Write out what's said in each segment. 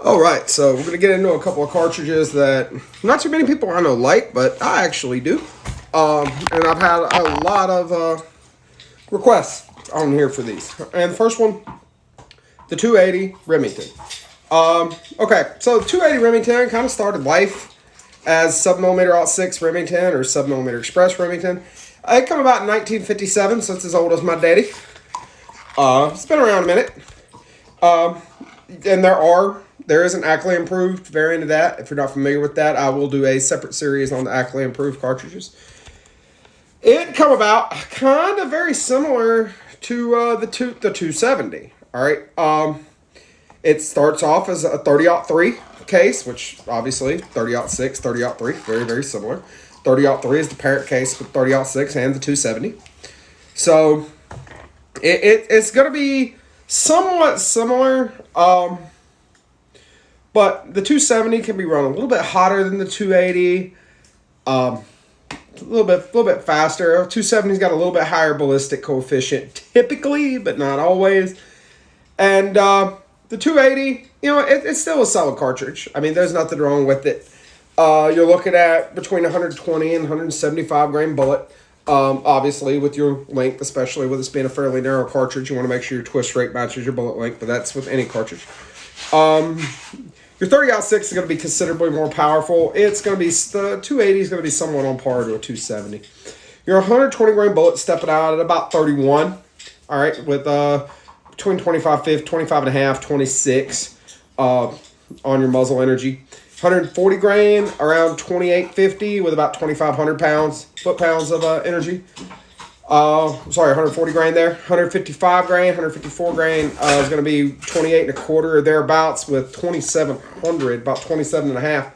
All right, so we're going to get into a couple of cartridges that not too many people I know like, but I actually do. And I've had a lot of requests on here for these. And the first one, the 280 Remington. Okay, so the 280 Remington kind of started life as sub-millimeter .6 Remington or sub-millimeter Express Remington. It came about in 1957, so it's as old as my daddy. It's been around a minute. And there is an Ackley improved variant of that. If you're not familiar with that, I will do a separate series on the Ackley improved cartridges. It come about kind of very similar to the 270. All right. It starts off as a 30-03 case, which obviously 30-06, 30-03, very, very similar. 30-03 is the parent case with 30-06 and the 270. So it's going to be somewhat similar. But the 270 can be run a little bit hotter than the 280. A little bit faster. 270's got a little bit higher ballistic coefficient typically, but not always. And the 280, it's still a solid cartridge. I mean, there's nothing wrong with it. You're looking at between 120 and 175 grain bullet. Obviously, with your length, especially with this being a fairly narrow cartridge, you want to make sure your twist rate matches your bullet length, but that's with any cartridge. Your 30-06 is going to be considerably more powerful. It's going to be, the 280 is going to be somewhat on par to a 270. Your 120 grain bullet stepping out at about 31. All right, with between 25 and a half, 26 on your muzzle energy. 140 grain around 2850 with about 2,500 foot-pounds of energy. 140 grain there. 155 grain, 154 grain is going to be 28 and a quarter or thereabouts with 2,700, about 27 and a half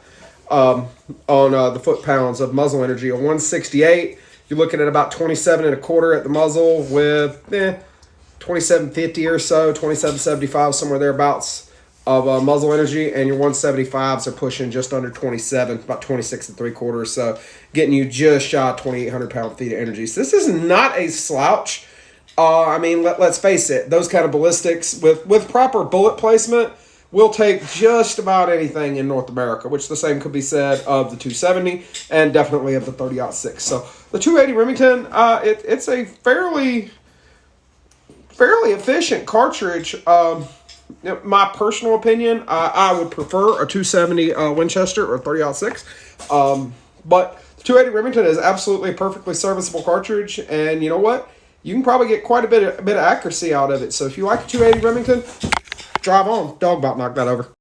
on the foot-pounds of muzzle energy. A 168, you're looking at about 27 and a quarter at the muzzle with 2750 or so, 2775, somewhere thereabouts of muzzle energy, and your 175s are pushing just under 27, about 26 and 3/4 or so, getting you just shy of 2,800 pound-feet of energy. So this is not a slouch. I mean, let's face it, those kind of ballistics with proper bullet placement will take just about anything in North America, which the same could be said of the 270 and definitely of the 30-06. So the 280 Remington, it's a fairly efficient cartridge. My personal opinion, I would prefer a 270 Winchester or 30-06. But the 280 Remington is absolutely a perfectly serviceable cartridge. And you know what? You can probably get quite a bit of accuracy out of it. So if you like a 280 Remington, drive on. Dog about knocked that over.